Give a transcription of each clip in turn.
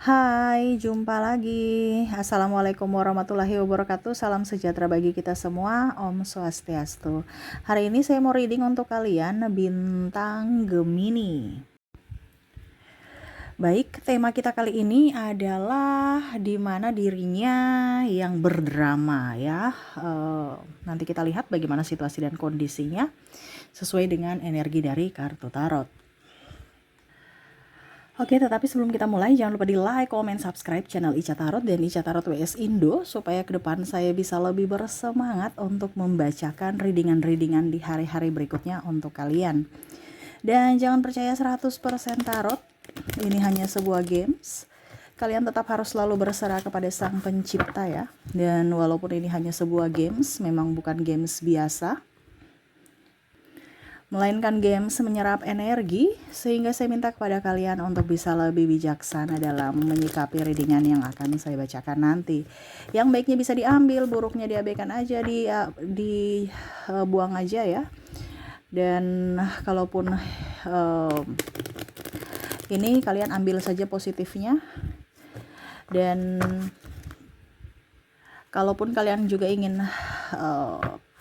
Hai, jumpa lagi. Assalamualaikum warahmatullahi wabarakatuh. Salam sejahtera bagi kita semua. Om Swastiastu. Hari ini saya mau reading untuk kalian bintang Gemini. Baik, tema kita kali ini adalah di mana dirinya yang berdrama ya. Nanti kita lihat bagaimana situasi dan kondisinya sesuai dengan energi dari kartu tarot. Oke, tetapi sebelum kita mulai, jangan lupa di like, comment, subscribe channel Ica Tarot dan Ica Tarot WS Indo supaya ke depan saya bisa lebih bersemangat untuk membacakan readingan-readingan di hari-hari berikutnya untuk kalian. Dan jangan percaya 100% tarot, ini hanya sebuah games. Kalian tetap harus selalu berserah kepada Sang Pencipta ya. Dan walaupun ini hanya sebuah games, memang bukan games biasa, melainkan games menyerap energi, sehingga saya minta kepada kalian untuk bisa lebih bijaksana dalam menyikapi readingan yang akan saya bacakan nanti. Yang baiknya bisa diambil, buruknya diabaikan aja, dibuang aja ya. Dan kalaupun ini kalian ambil saja positifnya. Dan kalaupun kalian juga ingin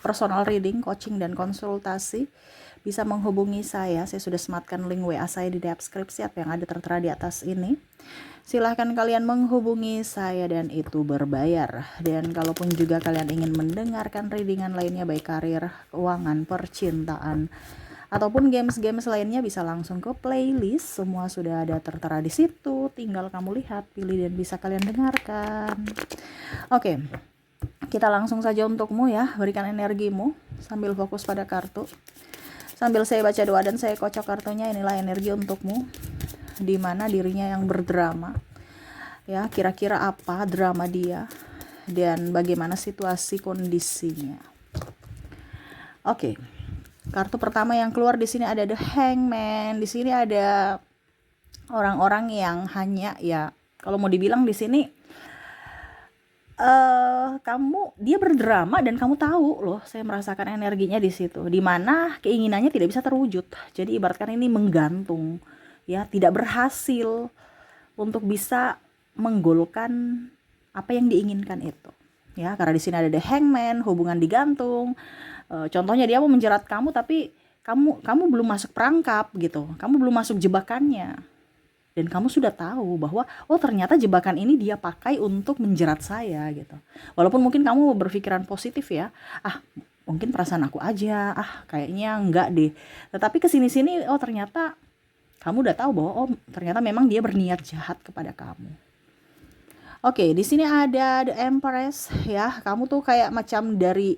personal reading, coaching, dan konsultasi, bisa menghubungi saya sudah sematkan link WA saya di deskripsi yang ada tertera di atas ini. Silahkan kalian menghubungi saya dan itu berbayar. Dan kalaupun juga kalian ingin mendengarkan readingan lainnya baik karir, keuangan, percintaan, ataupun games-games lainnya, bisa langsung ke playlist. Semua sudah ada tertera di situ, tinggal kamu lihat, pilih, dan bisa kalian dengarkan. Oke, kita langsung saja untukmu ya. Berikan energimu sambil fokus pada kartu. Sambil saya baca doa dan saya kocok kartunya, inilah energi untukmu. Di mana dirinya yang berdrama. Ya, kira-kira apa drama dia dan bagaimana situasi kondisinya. Oke. Kartu pertama yang keluar di sini ada The Hangman. Di sini ada orang-orang yang hanya ya, kalau mau dibilang di sini dia berdrama dan kamu tahu loh, saya merasakan energinya di situ, dimana keinginannya tidak bisa terwujud. Jadi ibaratkan ini menggantung ya, tidak berhasil untuk bisa menggolkan apa yang diinginkan itu ya, karena di sini ada The Hangman, hubungan digantung. Contohnya dia mau menjerat kamu tapi kamu belum masuk perangkap gitu, kamu belum masuk jebakannya. Dan kamu sudah tahu bahwa oh ternyata jebakan ini dia pakai untuk menjerat saya gitu. Walaupun mungkin kamu berpikiran positif ya, mungkin perasaan aku aja, kayaknya enggak deh. Tetapi kesini-sini oh ternyata kamu udah tahu bahwa oh ternyata memang dia berniat jahat kepada kamu. Oke, di sini ada The Empress ya. Kamu tuh kayak macam dari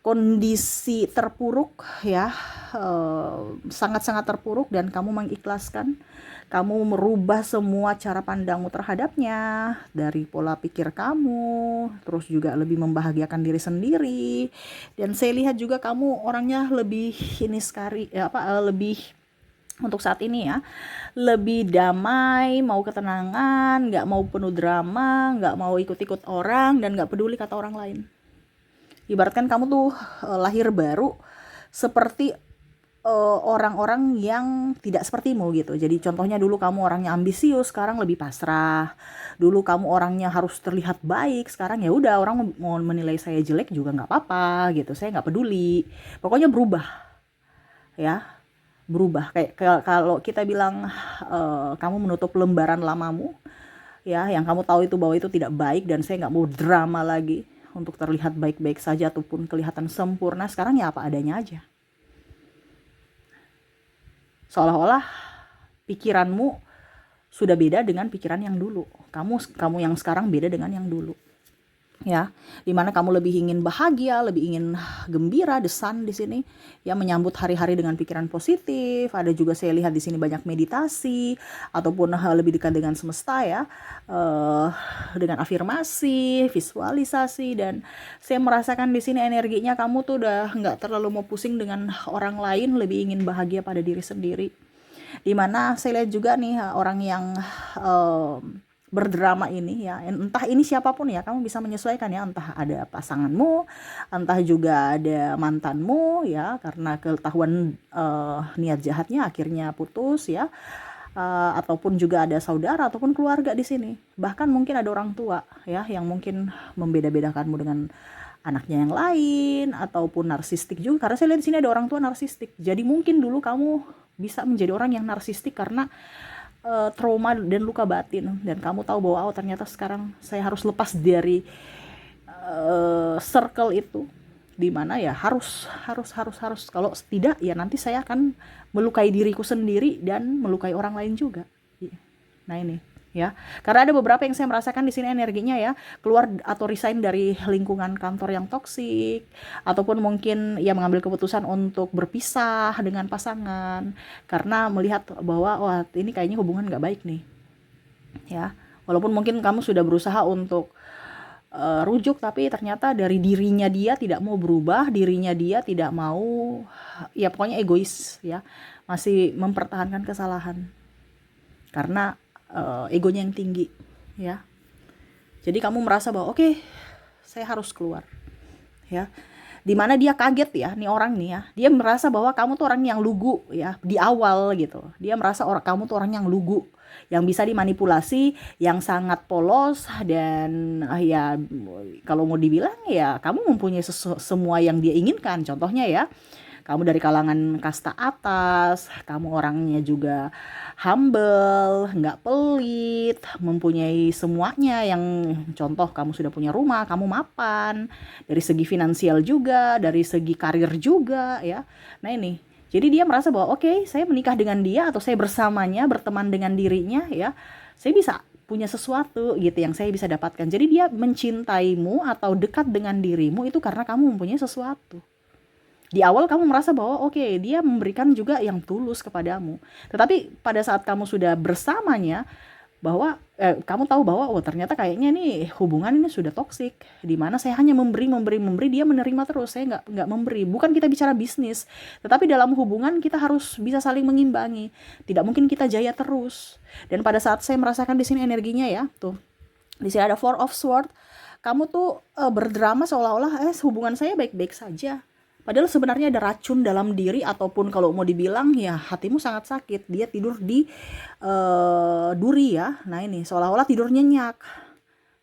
kondisi terpuruk ya, sangat-sangat terpuruk, dan kamu mengikhlaskan. Kamu merubah semua cara pandangmu terhadapnya, dari pola pikir kamu, terus juga lebih membahagiakan diri sendiri. Dan saya lihat juga kamu orangnya lebih lebih untuk saat ini ya, lebih damai, mau ketenangan, nggak mau penuh drama, nggak mau ikut-ikut orang, dan nggak peduli kata orang lain. Ibaratkan kamu tuh lahir baru seperti orang-orang yang tidak sepertimu gitu. Jadi contohnya dulu kamu orangnya ambisius, sekarang lebih pasrah. Dulu kamu orangnya harus terlihat baik, sekarang ya udah, orang mau menilai saya jelek juga nggak apa-apa gitu, saya nggak peduli. Pokoknya berubah ya, berubah. Kayak kalau kita bilang kamu menutup lembaran lamamu ya, yang kamu tahu itu bahwa itu tidak baik, dan saya nggak mau drama lagi untuk terlihat baik-baik saja ataupun kelihatan sempurna. Sekarang ya apa adanya aja. Seolah-olah pikiranmu sudah beda dengan pikiran yang dulu. Kamu yang sekarang beda dengan yang dulu. Ya, dimana kamu lebih ingin bahagia, lebih ingin gembira, desan di sini ya, menyambut hari-hari dengan pikiran positif. Ada juga saya lihat di sini banyak meditasi ataupun lebih dekat dengan semesta ya, dengan afirmasi, visualisasi. Dan saya merasakan di sini energinya kamu tuh udah nggak terlalu mau pusing dengan orang lain, lebih ingin bahagia pada diri sendiri. Dimana saya lihat juga nih orang yang berdrama ini ya, entah ini siapapun ya, kamu bisa menyesuaikan ya, entah ada pasanganmu, entah juga ada mantanmu ya, karena ketahuan niat jahatnya akhirnya putus ya, ataupun juga ada saudara ataupun keluarga di sini. Bahkan mungkin ada orang tua ya yang mungkin membeda-bedakanmu dengan anaknya yang lain ataupun narsistik juga. Karena saya lihat di sini ada orang tua narsistik. Jadi mungkin dulu kamu bisa menjadi orang yang narsistik karena trauma dan luka batin, dan kamu tahu bahwa ternyata sekarang saya harus lepas dari circle itu, dimana ya harus kalau tidak ya nanti saya akan melukai diriku sendiri dan melukai orang lain juga. Nah ini ya, karena ada beberapa yang saya merasakan di sini energinya ya, keluar atau resign dari lingkungan kantor yang toksik, ataupun mungkin ya mengambil keputusan untuk berpisah dengan pasangan karena melihat bahwa wah ini kayaknya hubungan nggak baik nih ya. Walaupun mungkin kamu sudah berusaha untuk rujuk, tapi ternyata dari dirinya dia tidak mau berubah, dirinya dia tidak mau, ya pokoknya egois ya, masih mempertahankan kesalahan karena egonya yang tinggi ya. Jadi kamu merasa bahwa oke, saya harus keluar ya. Dimana dia kaget ya, nih orang nih ya, dia merasa bahwa kamu tuh orang yang lugu ya di awal gitu. Dia merasa kamu tuh orang yang lugu, yang bisa dimanipulasi, yang sangat polos, dan ya kalau mau dibilang ya kamu mempunyai semua yang dia inginkan. Contohnya ya, kamu dari kalangan kasta atas, kamu orangnya juga humble, nggak pelit, mempunyai semuanya yang contoh kamu sudah punya rumah, kamu mapan, dari segi finansial juga, dari segi karir juga ya. Nah ini, jadi dia merasa bahwa oke, saya menikah dengan dia atau saya bersamanya, berteman dengan dirinya ya, saya bisa punya sesuatu gitu yang saya bisa dapatkan. Jadi dia mencintaimu atau dekat dengan dirimu itu karena kamu mempunyai sesuatu. Di awal kamu merasa bahwa oke, dia memberikan juga yang tulus kepadamu. Tetapi pada saat kamu sudah bersamanya, bahwa kamu tahu bahwa ternyata kayaknya nih hubungan ini sudah toksik, di mana saya hanya memberi, dia menerima terus, saya nggak memberi. Bukan kita bicara bisnis, tetapi dalam hubungan kita harus bisa saling mengimbangi. Tidak mungkin kita jaya terus. Dan pada saat saya merasakan di sini energinya ya, tuh di sini ada Four of Swords, kamu tuh berdrama seolah-olah hubungan saya baik-baik saja. Padahal sebenarnya ada racun dalam diri, ataupun kalau mau dibilang ya hatimu sangat sakit. Dia tidur di duri ya. Nah ini seolah-olah tidur nyenyak.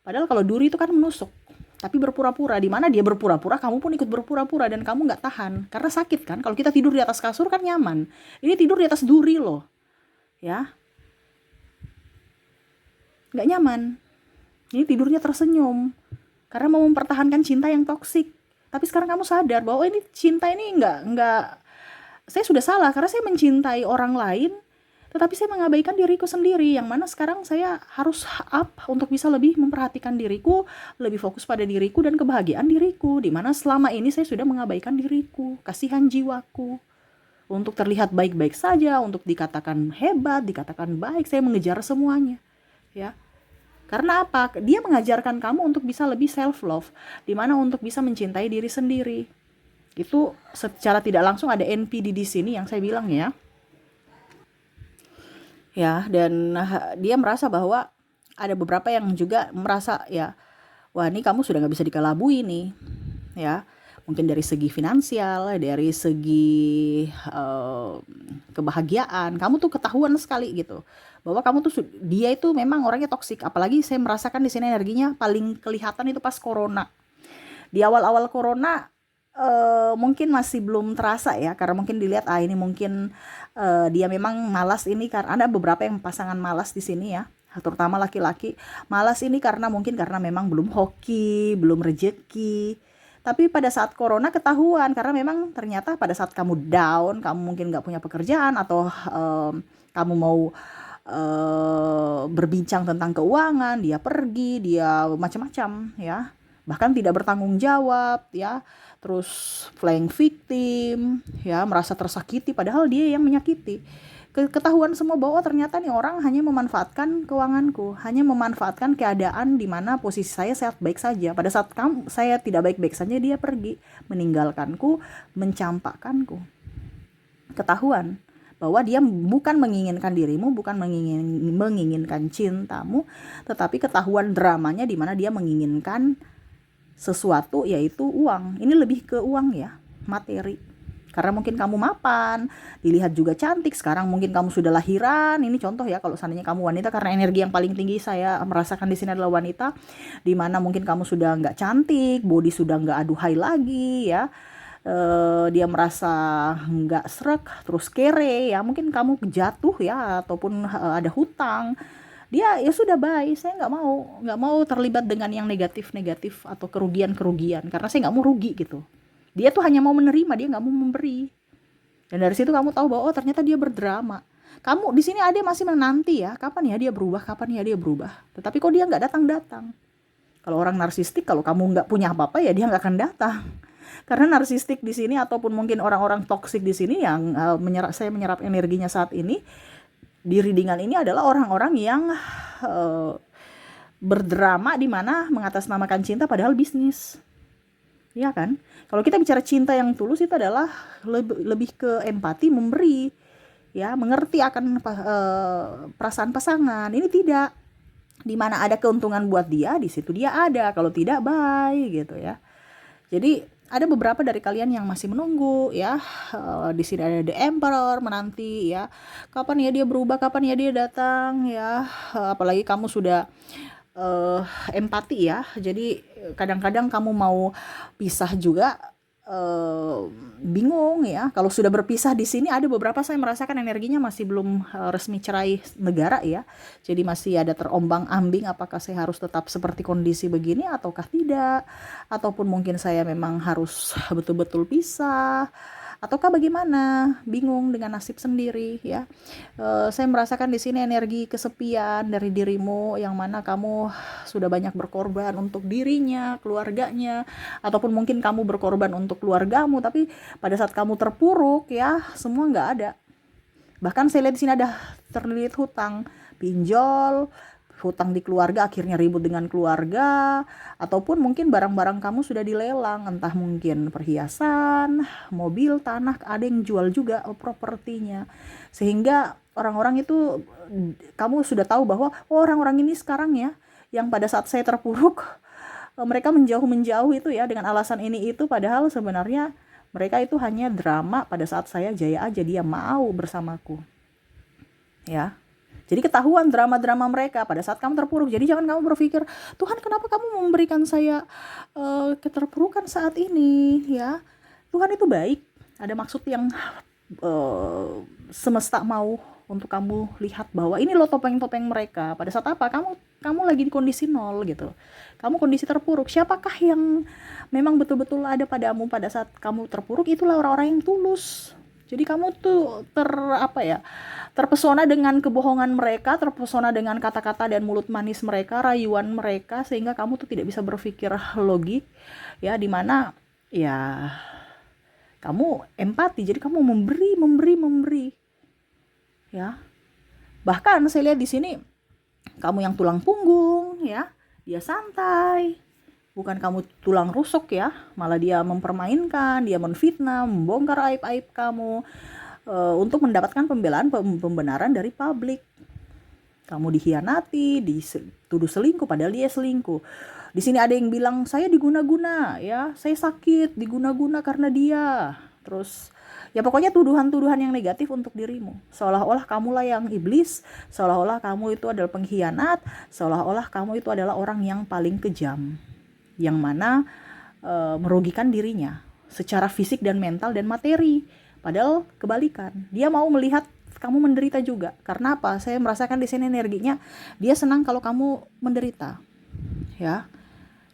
Padahal kalau duri itu kan menusuk, tapi berpura-pura. Di mana dia berpura-pura, kamu pun ikut berpura-pura dan kamu nggak tahan. Karena sakit kan. Kalau kita tidur di atas kasur kan nyaman. Ini tidur di atas duri loh, ya nggak nyaman. Ini tidurnya tersenyum karena mau mempertahankan cinta yang toksik. Tapi sekarang kamu sadar bahwa ini cinta ini enggak, saya sudah salah karena saya mencintai orang lain, tetapi saya mengabaikan diriku sendiri, yang mana sekarang saya harus up untuk bisa lebih memperhatikan diriku, lebih fokus pada diriku dan kebahagiaan diriku, di mana selama ini saya sudah mengabaikan diriku, kasihan jiwaku. Untuk terlihat baik-baik saja, untuk dikatakan hebat, dikatakan baik, saya mengejar semuanya, ya. Karena apa? Dia mengajarkan kamu untuk bisa lebih self love, dimana untuk bisa mencintai diri sendiri. Itu secara tidak langsung ada NPD di sini yang saya bilang ya. Ya, dan dia merasa bahwa ada beberapa yang juga merasa ya, wah ini kamu sudah nggak bisa dikelabui nih, ya. Mungkin dari segi finansial, dari segi kebahagiaan, kamu tuh ketahuan sekali gitu bahwa kamu tuh dia itu memang orangnya toksik. Apalagi saya merasakan di sini energinya paling kelihatan itu pas corona. Di awal-awal corona mungkin masih belum terasa ya, karena mungkin dilihat ini mungkin dia memang malas ini, karena ada beberapa yang pasangan malas di sini ya, terutama laki-laki malas ini karena mungkin karena memang belum hoki, belum rejeki. Tapi pada saat corona ketahuan, karena memang ternyata pada saat kamu down, kamu mungkin nggak punya pekerjaan, atau kamu mau berbincang tentang keuangan, dia pergi, dia macam-macam ya, bahkan tidak bertanggung jawab ya, terus playing victim ya, merasa tersakiti padahal dia yang menyakiti. Ketahuan semua bahwa ternyata nih orang hanya memanfaatkan keuanganku, hanya memanfaatkan keadaan di mana posisi saya sehat baik saja. Pada saat saya tidak baik-baik saja, dia pergi meninggalkanku, mencampakkanku. Ketahuan bahwa dia bukan menginginkan dirimu, bukan menginginkan cintamu, tetapi ketahuan dramanya di mana dia menginginkan sesuatu, yaitu uang. Ini lebih ke uang ya, materi. Karena mungkin kamu mapan, dilihat juga cantik, sekarang mungkin kamu sudah lahiran. Ini contoh ya, kalau seandainya kamu wanita, karena energi yang paling tinggi saya merasakan di sini adalah wanita, dimana mungkin kamu sudah nggak cantik, body sudah nggak aduhai lagi ya. Dia merasa nggak srek, terus kere ya, mungkin kamu jatuh ya, ataupun ada hutang, dia ya sudah, bye, saya nggak mau terlibat dengan yang negatif atau kerugian karena saya nggak mau rugi gitu. Dia tuh hanya mau menerima, dia nggak mau memberi. Dan dari situ kamu tahu bahwa oh ternyata dia berdrama. Kamu di sini ada masih menanti ya, kapan ya dia berubah, tetapi kok dia nggak datang. Kalau orang narsistik, kalau kamu nggak punya apa-apa ya dia nggak akan datang. Karena narsistik di sini ataupun mungkin orang-orang toksik di sini yang saya menyerap energinya saat ini di readingan ini adalah orang-orang yang berdrama, di mana mengatasnamakan cinta padahal bisnis. Ya kan? Kalau kita bicara cinta yang tulus itu adalah lebih ke empati, memberi, ya, mengerti akan perasaan pasangan. Ini tidak, di mana ada keuntungan buat dia, di situ dia ada. Kalau tidak, bye gitu ya. Jadi ada beberapa dari kalian yang masih menunggu ya. Di sini ada The Emperor menanti ya. Kapan ya dia berubah, kapan ya dia datang ya. Apalagi kamu sudah empati ya. Jadi kadang-kadang kamu mau pisah juga bingung ya. Kalau sudah berpisah di sini ada beberapa saya merasakan energinya masih belum resmi cerai negara ya. Jadi masih ada terombang-ambing, apakah saya harus tetap seperti kondisi begini ataukah tidak, ataupun mungkin saya memang harus betul-betul pisah, ataukah bagaimana, bingung dengan nasib sendiri ya. Saya merasakan di sini energi kesepian dari dirimu, yang mana kamu sudah banyak berkorban untuk dirinya, keluarganya, ataupun mungkin kamu berkorban untuk keluargamu, tapi pada saat kamu terpuruk ya, semua nggak ada. Bahkan saya lihat di sini ada terlilit hutang, pinjol, hutang di keluarga, akhirnya ribut dengan keluarga, ataupun mungkin barang-barang kamu sudah dilelang, entah mungkin perhiasan, mobil, tanah, ada yang jual juga propertinya, sehingga orang-orang itu, kamu sudah tahu bahwa oh, orang-orang ini sekarang ya, yang pada saat saya terpuruk mereka menjauh itu ya dengan alasan ini itu, padahal sebenarnya mereka itu hanya drama. Pada saat saya jaya aja dia mau bersamaku ya. Jadi ketahuan drama-drama mereka pada saat kamu terpuruk. Jadi jangan kamu berpikir, Tuhan kenapa kamu memberikan saya keterpurukan saat ini ya. Tuhan itu baik, ada maksud yang semesta mau untuk kamu lihat bahwa ini loh topeng-topeng mereka. Pada saat apa? Kamu lagi di kondisi nol gitu. Kamu kondisi terpuruk. Siapakah yang memang betul-betul ada padamu pada saat kamu terpuruk? Itulah orang-orang yang tulus. Jadi kamu tuh terpesona dengan kebohongan mereka, terpesona dengan kata-kata dan mulut manis mereka, rayuan mereka, sehingga kamu tuh tidak bisa berpikir logik ya, dimana ya kamu empati, jadi kamu memberi ya. Bahkan saya lihat di sini kamu yang tulang punggung ya, dia santai. Bukan kamu tulang rusuk ya, malah dia mempermainkan, dia menfitnah, membongkar aib-aib kamu untuk mendapatkan pembenaran dari publik. Kamu dikhianati, dituduh selingkuh, padahal dia selingkuh. Di sini ada yang bilang saya diguna-guna ya, saya sakit, diguna-guna karena dia. Terus ya pokoknya tuduhan-tuduhan yang negatif untuk dirimu. Seolah-olah kamulah yang iblis, seolah-olah kamu itu adalah pengkhianat, seolah-olah kamu itu adalah orang yang paling kejam, yang mana merugikan dirinya secara fisik dan mental dan materi. Padahal kebalikan, dia mau melihat kamu menderita juga. Karena apa? Saya merasakan di sini energinya dia senang kalau kamu menderita ya,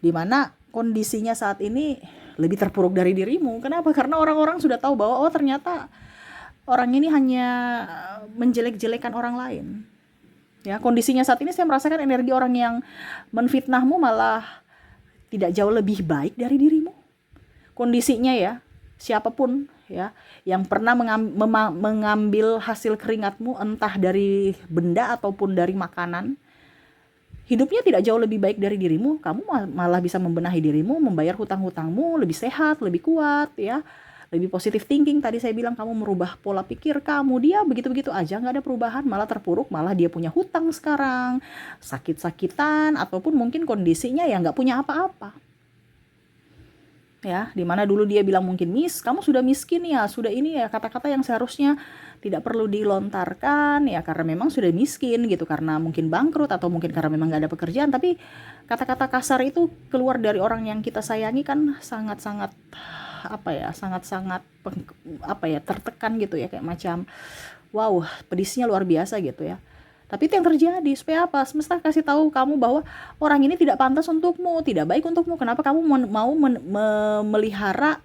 dimana kondisinya saat ini lebih terpuruk dari dirimu. Kenapa? Karena orang-orang sudah tahu bahwa oh ternyata orang ini hanya menjelek-jelekan orang lain ya. Kondisinya saat ini saya merasakan energi orang yang menfitnahmu malah tidak jauh lebih baik dari dirimu. Kondisinya ya, siapapun ya yang pernah mengambil hasil keringatmu, entah dari benda ataupun dari makanan, hidupnya tidak jauh lebih baik dari dirimu. Kamu malah bisa membenahi dirimu, membayar hutang-hutangmu, lebih sehat, lebih kuat ya, lebih positive thinking. Tadi saya bilang kamu merubah pola pikir kamu. Dia begitu-begitu aja nggak ada perubahan, malah terpuruk, malah dia punya hutang sekarang, sakit-sakitan, ataupun mungkin kondisinya ya nggak punya apa-apa ya, dimana dulu dia bilang mungkin kamu sudah miskin ya, sudah ini ya, kata-kata yang seharusnya tidak perlu dilontarkan ya, karena memang sudah miskin gitu, karena mungkin bangkrut atau mungkin karena memang gak ada pekerjaan. Tapi kata-kata kasar itu keluar dari orang yang kita sayangi kan sangat-sangat apa ya, sangat-sangat apa ya, tertekan gitu ya, kayak macam wow, pedisnya luar biasa gitu ya. Tapi itu yang terjadi, supaya apa? Semesta kasih tahu kamu bahwa orang ini tidak pantas untukmu, tidak baik untukmu. Kenapa kamu mau melihara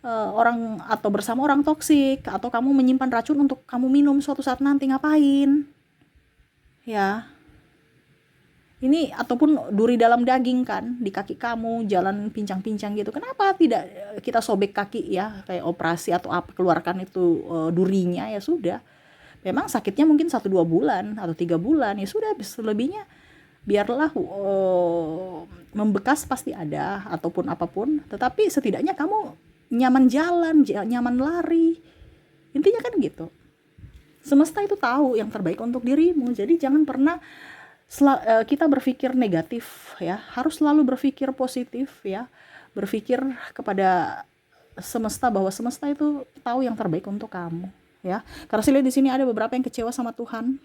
orang atau bersama orang toksik, atau kamu menyimpan racun untuk kamu minum suatu saat nanti? Ngapain? Ya, ini ataupun duri dalam daging kan, di kaki kamu jalan pincang-pincang gitu. Kenapa tidak kita sobek kaki ya, kayak operasi atau apa, keluarkan itu durinya, ya sudah. Memang sakitnya mungkin 1-2 bulan atau 3 bulan, ya sudah, selebihnya biarlah membekas pasti ada, ataupun apapun. Tetapi setidaknya kamu nyaman jalan, nyaman lari, intinya kan gitu. Semesta itu tahu yang terbaik untuk dirimu, jadi jangan pernah kita berpikir negatif ya, harus selalu berpikir positif ya, berpikir kepada semesta bahwa semesta itu tahu yang terbaik untuk kamu ya. Karena saya lihat di sini ada beberapa yang kecewa sama Tuhan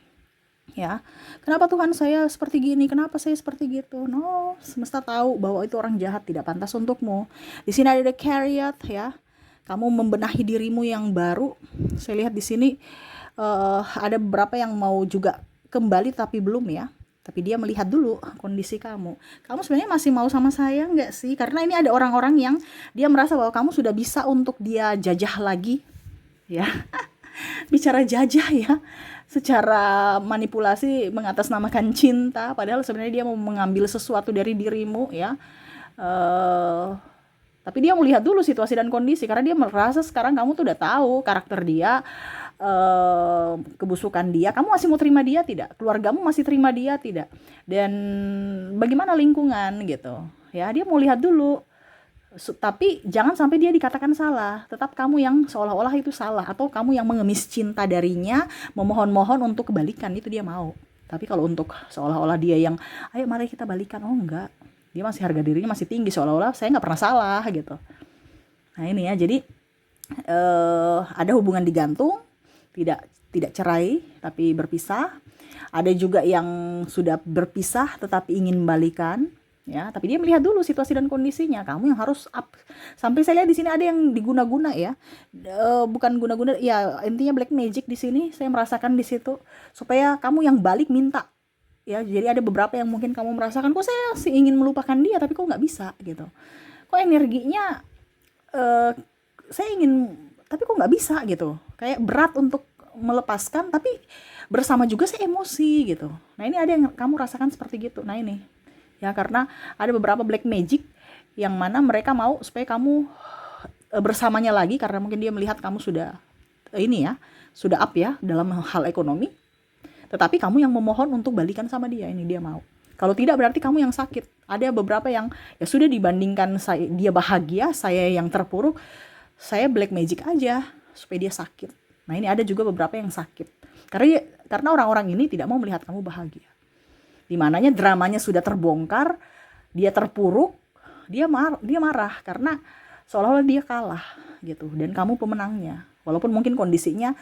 ya. Kenapa Tuhan saya seperti gini? Kenapa saya seperti gitu? No, semesta tahu bahwa itu orang jahat, tidak pantas untukmu. Di sini ada the chariot ya. Kamu membenahi dirimu yang baru. Saya lihat di sini ada beberapa yang mau juga kembali tapi belum ya. Tapi dia melihat dulu kondisi kamu. Kamu sebenarnya masih mau sama saya nggak sih? Karena ini ada orang-orang yang dia merasa bahwa kamu sudah bisa untuk dia jajah lagi ya. Bicara jajah ya, secara manipulasi mengatasnamakan cinta, padahal sebenarnya dia mau mengambil sesuatu dari dirimu ya. Tapi dia melihat dulu situasi dan kondisi, karena dia merasa sekarang kamu tuh udah tahu karakter dia, kebusukan dia. Kamu masih mau terima dia tidak? Keluargamu masih terima dia tidak? Dan bagaimana lingkungan gitu ya, dia mau lihat dulu. Tapi jangan sampai dia dikatakan salah, tetap kamu yang seolah-olah itu salah, atau kamu yang mengemis cinta darinya, memohon-mohon untuk kebalikan, itu dia mau. Tapi kalau untuk seolah-olah dia yang ayo mari kita balikan, oh enggak, dia masih harga dirinya masih tinggi, seolah-olah saya nggak pernah salah gitu. Nah ini ya, jadi ada hubungan digantung, tidak cerai tapi berpisah. Ada juga yang sudah berpisah tetapi ingin balikan ya, tapi dia melihat dulu situasi dan kondisinya. Kamu yang harus up. Sampai saya lihat di sini ada yang diguna-guna ya, bukan guna-guna ya, intinya black magic di sini saya merasakan di situ, supaya kamu yang balik minta ya. Jadi ada beberapa yang mungkin kamu merasakan, kok saya sih ingin melupakan dia tapi kok nggak bisa gitu, kok energinya saya ingin tapi kok nggak bisa gitu, kayak berat untuk melepaskan, tapi bersama juga saya emosi gitu. Nah ini ada yang kamu rasakan seperti gitu. Nah ini ya, karena ada beberapa black magic yang mana mereka mau supaya kamu bersamanya lagi, karena mungkin dia melihat kamu sudah ini ya, sudah up ya dalam hal ekonomi, tetapi kamu yang memohon untuk balikan sama dia. Ini dia mau. Kalau tidak berarti kamu yang sakit. Ada beberapa yang ya sudah, dibandingkan dia bahagia, saya yang terpuruk, saya black magic aja supaya dia sakit. Nah ini ada juga beberapa yang sakit karena orang-orang ini tidak mau melihat kamu bahagia, dimananya dramanya sudah terbongkar, dia terpuruk, dia marah karena seolah-olah dia kalah gitu, dan kamu pemenangnya. Walaupun mungkin kondisinya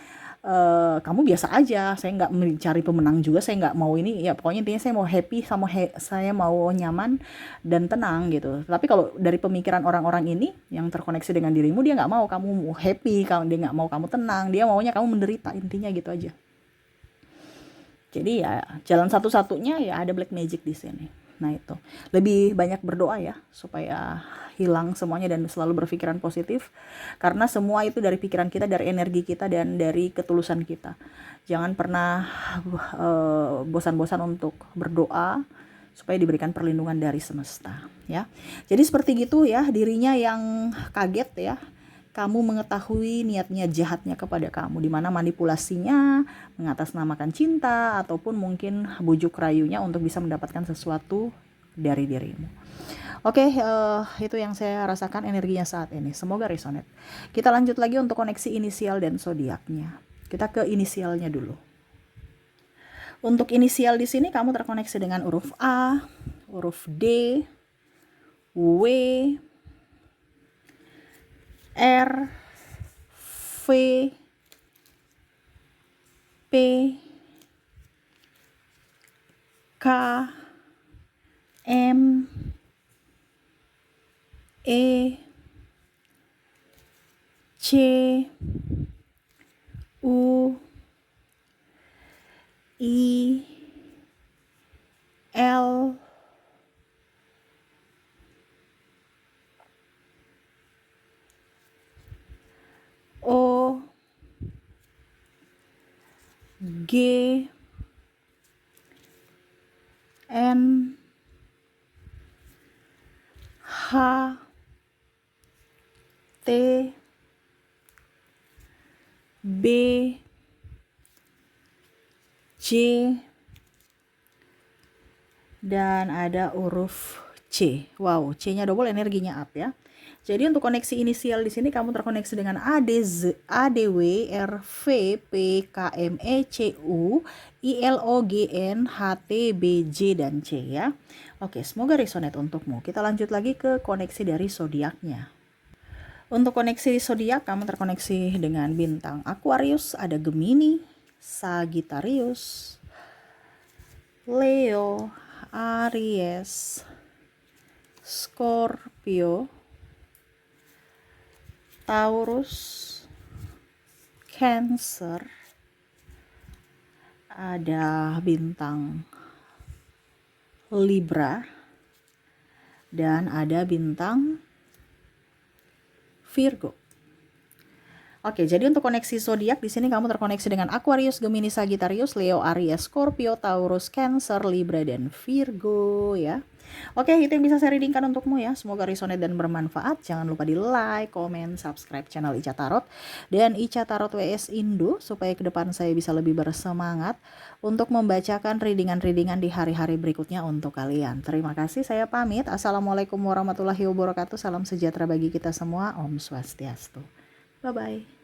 kamu biasa aja, saya nggak mencari pemenang juga, saya nggak mau ini ya, pokoknya intinya saya mau happy sama saya mau nyaman dan tenang gitu. Tapi kalau dari pemikiran orang-orang ini yang terkoneksi dengan dirimu, dia nggak mau kamu happy, dia nggak mau kamu tenang, dia maunya kamu menderita, intinya gitu aja. Jadi ya jalan satu-satunya ya ada black magic di sini. Nah itu, lebih banyak berdoa ya supaya hilang semuanya dan selalu berpikiran positif, karena semua itu dari pikiran kita, dari energi kita, dan dari ketulusan kita. Jangan pernah bosan-bosan untuk berdoa supaya diberikan perlindungan dari semesta ya. Jadi seperti gitu ya, dirinya yang kaget ya, kamu mengetahui niatnya jahatnya kepada kamu, di mana manipulasinya mengatasnamakan cinta ataupun mungkin bujuk rayunya untuk bisa mendapatkan sesuatu dari dirimu. Oke, itu yang saya rasakan energinya saat ini. Semoga resonate. Kita lanjut lagi untuk koneksi inisial dan zodiaknya. Kita ke inisialnya dulu. Untuk inisial di sini kamu terkoneksi dengan huruf A, huruf D, W, R, V, P, K, M, E, C, U, I, L, O, G, N, H, T, B, J, dan ada huruf C. Wow, C-nya double, energinya up ya. Jadi untuk koneksi inisial di sini kamu terkoneksi dengan ADW, RV, PKME, CU, ILOGN, HT, BJ, dan C ya. Oke, semoga resonate untukmu. Kita lanjut lagi ke koneksi dari zodiaknya. Untuk koneksi zodiak kamu terkoneksi dengan bintang Aquarius, ada Gemini, Sagittarius, Leo, Aries, Scorpio, Taurus, Cancer, ada bintang Libra, dan ada bintang Virgo. Oke, jadi untuk koneksi zodiak di sini kamu terkoneksi dengan Aquarius, Gemini, Sagittarius, Leo, Aries, Scorpio, Taurus, Cancer, Libra, dan Virgo ya. Oke, itu yang bisa saya readingkan untukmu ya. Semoga resonate dan bermanfaat. Jangan lupa di like, komen, subscribe channel Ica Tarot dan Ica Tarot WS Indo supaya ke depan saya bisa lebih bersemangat untuk membacakan readingan-readingan di hari-hari berikutnya untuk kalian. Terima kasih, saya pamit. Assalamualaikum warahmatullahi wabarakatuh. Salam sejahtera bagi kita semua. Om Swastiastu. Bye-bye.